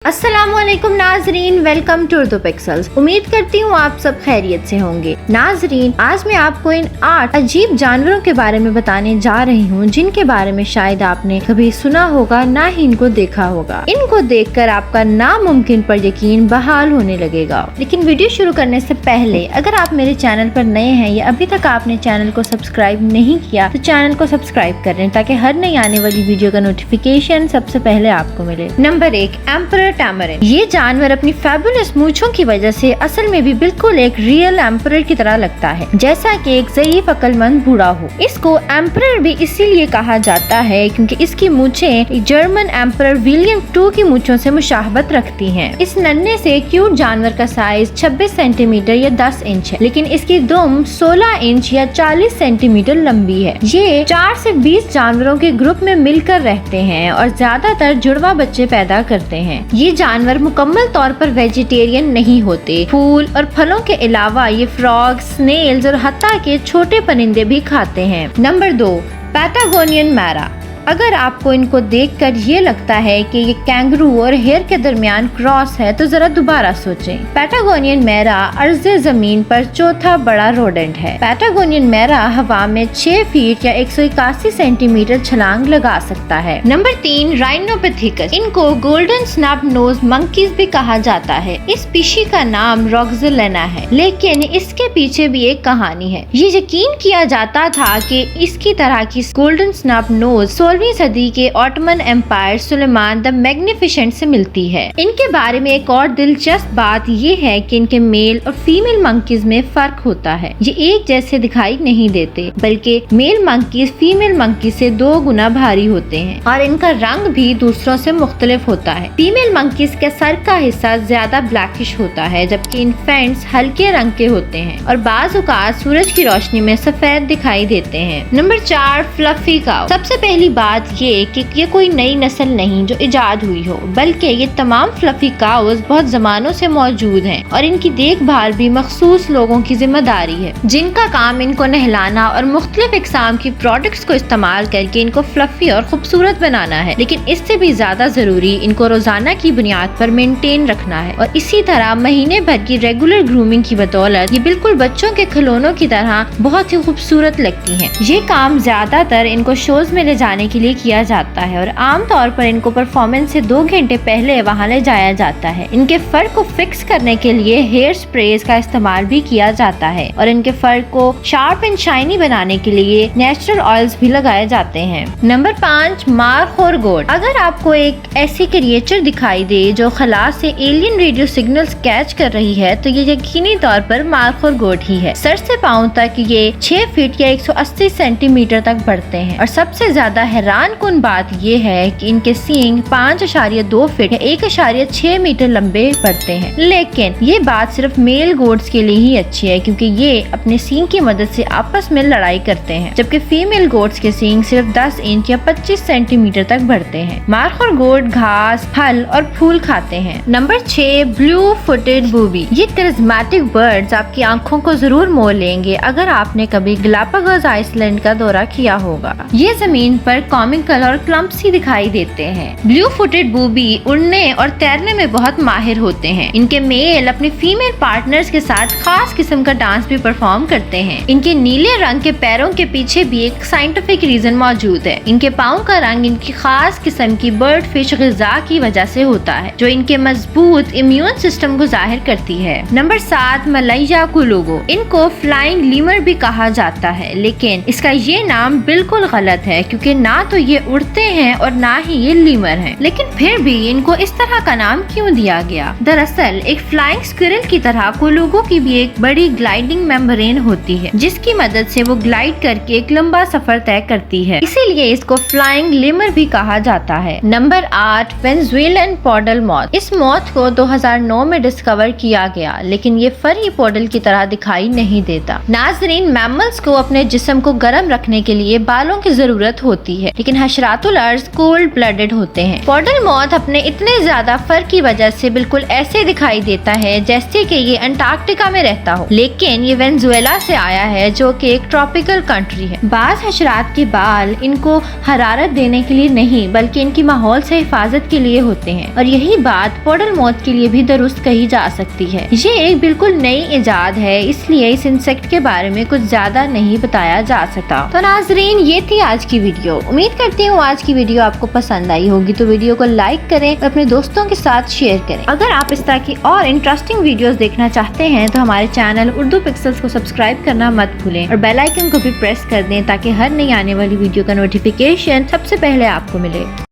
अस्सलाम वालेकुम नाजरीन, वेलकम टू उर्दू पिक्सेल्स। उम्मीद करती हूँ आप सब खैरियत से होंगे। नाजरीन, आज मैं आपको इन 8 अजीब जानवरों के बारे में बताने जा रही हूँ जिनके बारे में शायद आपने कभी सुना होगा ना ही इनको देखा होगा। इनको देखकर आपका नामुमकिन पर यकीन बहाल होने लगेगा। लेकिन वीडियो शुरू करने से पहले अगर आप मेरे चैनल पर नए हैं या अभी तक आपने चैनल को सब्सक्राइब नहीं किया तो चैनल को सब्सक्राइब कर लें ताकि हर नई आने वाली वीडियो का नोटिफिकेशन सबसे पहले आपको मिले। Number 1, emperor tamarin. ये जानवर अपनी फैबुलस मूंछों की वजह से असल में भी बिल्कुल एक रियल एम्परर की तरह लगता है, जैसा कि एक ज़ईफ अक्लमंद बूढ़ा हो। इसको एम्परर भी इसीलिए कहा जाता है क्योंकि इसकी मूंछें जर्मन एम्परर विलियम II की मूंछों से मुशाहबत रखती हैं। इस नन्हे से क्यूट जानवर का साइज 26 सेंटीमीटर या 10 इंच है, लेकिन इसकी दुम 16 इंच या 40 सेंटीमीटर लंबी है। ये 4 से 20 जानवरों के ग्रुप में मिलकर रहते हैं और ज्यादातर जुड़वा बच्चे पैदा करते हैं। ये जानवर मुकम्मल तौर पर वेजिटेरियन नहीं होते। फूल और फलों के अलावा ये फ्रॉग्स, स्नेल्स और हत्ता के छोटे परिंदे भी खाते हैं। Number 2, Patagonian mara. अगर आपको इनको देखकर ये लगता है कि ये कैंगरू और हेयर के दरमियान क्रॉस है तो जरा दोबारा सोचें। पैटागोनियन मैरा अर्ज़े जमीन पर चौथा बड़ा रोडेंट है। पैटागोनियन मैरा हवा में 6 फीट या 181 सेंटीमीटर छलांग लगा सकता है। नंबर 3, राइनोपिथेकस। इनको गोल्डन स्नब नोज मंकीज भी कहा जाता है। इस स्पीशी का नाम रोक्सेलिना है, लेकिन इसके पीछे भी एक कहानी है। ये यकीन किया जाता था कि इसकी तरह की गोल्डन स्नब नोज 16वीं सदी के Ottoman empire Suleiman the Magnificent से मिलती है। इनके बारे में एक और दिलचस्प बात ये है कि इनके मेल और फीमेल मंकीज में फर्क होता है। ये एक जैसे दिखाई नहीं देते, बल्कि मेल मंकीज फीमेल मंकी से 2 गुना भारी होते हैं और इनका रंग भी दूसरों से मुख्तलिफ होता है। फीमेल मंकीज के सर का हिस्सा ज्यादा ब्लैकिश होता है, जबकि इन्फेंट्स हल्के रंग के होते हैं और बाज़ औक़ात सूरज की रोशनी में सफेद दिखाई देते हैं। नंबर 4, फ्लफी काऊ। सबसे पहली बात ये कि ये कोई नई नस्ल नहीं जो इजाद हुई हो, बल्कि ये तमाम फ्लफी काउज बहुत जमानों से मौजूद हैं और इनकी देखभाल भी मखसूस लोगों की जिम्मेदारी है, जिनका काम इनको नहलाना और मुख्तलिफ इकसाम की प्रोडक्ट्स को इस्तेमाल करके इनको फ्लफी और खूबसूरत बनाना है। लेकिन इससे भी ज्यादा जरूरी इनको रोजाना की बुनियाद पर मेंटेन रखना है और इसी तरह महीने भर की रेगुलर ग्रूमिंग की बदौलत ये बिल्कुल बच्चों के खिलौनों की तरह बहुत ही खूबसूरत लगती हैं। ये काम ज्यादातर इनको शोज में ले जाने के लिए किया जाता है और आम तौर पर इनको परफॉर्मेंस से 2 घंटे पहले वहां ले जाया जाता है। इनके फर को फिक्स करने के लिए हेयर स्प्रेज का इस्तेमाल भी किया जाता है और इनके फर को शार्प एंड शाइनी बनाने के लिए नेचुरल ऑयल्स भी लगाए जाते हैं। नंबर 5, मारखोर गोट। अगर आपको एक ऐसी क्रिएचर दिखाई दे जो खला से एलियन रेडियो सिग्नल्स कैच कर रही है तो ये यकीनी तौर पर मारखोर गोट ही है। सर से पांव तक ये 6 फीट या 180 सेंटीमीटर तक बढ़ते हैं और सबसे ज्यादा हैरान कुन बात यह है कि इनके सींग 5.2 फीट या 1.6 मीटर लंबे बढ़ते हैं। लेकिन ये बात सिर्फ मेल गोट्स के लिए ही अच्छी है क्योंकि ये अपने सींग की मदद से आपस में लड़ाई करते हैं, जबकि फीमेल गोट्स के सींग सिर्फ 10 इंच या 25 सेंटीमीटर तक बढ़ते हैं। मारखोर गोट घास, फल और फूल खाते हैं। Number 6, blue footed booby. ये करिश्मेटिक बर्ड्स आपकी आंखों को जरूर मोह लेंगे अगर आपने कभी गैलापागोस आइसलैंड का दौरा किया होगा। ये जमीन पर कॉमिकल और क्लम्पसी दिखाई देते हैं। ब्लू फुटेड बूबी उड़ने और तैरने में बहुत माहिर होते हैं। इनके मेल अपने फीमेल पार्टनर्स के साथ खास किस्म का डांस भी परफॉर्म करते हैं। इनके नीले रंग के पैरों के पीछे भी एक साइंटिफिक रीजन मौजूद है। इनके पाँव का रंग इनकी खास किस्म की बर्ड फिश ग़िज़ा की वजह से होता है जो इनके मजबूत इम्यून सिस्टम को जाहिर करती है। नंबर 7, मलैया कुलुगो। इनको फ्लाइंग लीमर भी कहा जाता है, लेकिन इसका ये नाम बिल्कुल गलत है क्योंकि ना तो ये उड़ते हैं और ना ही ये लीमर हैं। लेकिन फिर भी इनको इस तरह का नाम क्यों दिया गया? दरअसल एक फ्लाइंग स्क्विरल की तरह कुलुगो की भी एक बड़ी ग्लाइडिंग मेम्ब्रेन होती है जिसकी मदद से वो ग्लाइड करके एक लंबा सफर तय करती है, इसीलिए इसको फ्लाइंग लीमर भी कहा जाता है। Number 8, Venezuelan poodle moth. इस मॉथ को 2009 में डिस्कवर किया गया, लेकिन ये फरी पॉडल की तरह दिखाई नहीं देता। नाजरीन, मैमल्स को अपने जिस्म को गर्म रखने के लिए बालों की जरूरत होती है। है, लेकिन हशरातुल अर्ज कोल्ड ब्लडेड होते हैं। पॉडल मॉथ अपने इतने ज्यादा फर की वजह से बिल्कुल ऐसे दिखाई देता है जैसे कि ये अंटार्कटिका में रहता हो, लेकिन ये वेनेजुएला से आया है जो कि एक ट्रॉपिकल कंट्री है। बाज हशरात के बाल इनको हरारत देने के लिए नहीं बल्कि इनकी माहौल से हिफाजत के लिए होते हैं, और यही बात पॉडल मॉथ के लिए भी दुरुस्त कही जा सकती है। ये एक बिल्कुल नई इजाद है, इसलिए इस इंसेक्ट के बारे में कुछ ज्यादा नहीं बताया जा सकता। तो नाजरीन, ये थी आज की वीडियो। उम्मीद करती हूँ आज की वीडियो आपको पसंद आई होगी, तो वीडियो को लाइक करें और अपने दोस्तों के साथ शेयर करें। अगर आप इस तरह की और इंटरेस्टिंग वीडियोस देखना चाहते हैं तो हमारे चैनल उर्दू पिक्सल्स को सब्सक्राइब करना मत भूलें और बेल आइकन को भी प्रेस कर दें ताकि हर नई आने वाली वीडियो का नोटिफिकेशन सबसे पहले आपको मिले।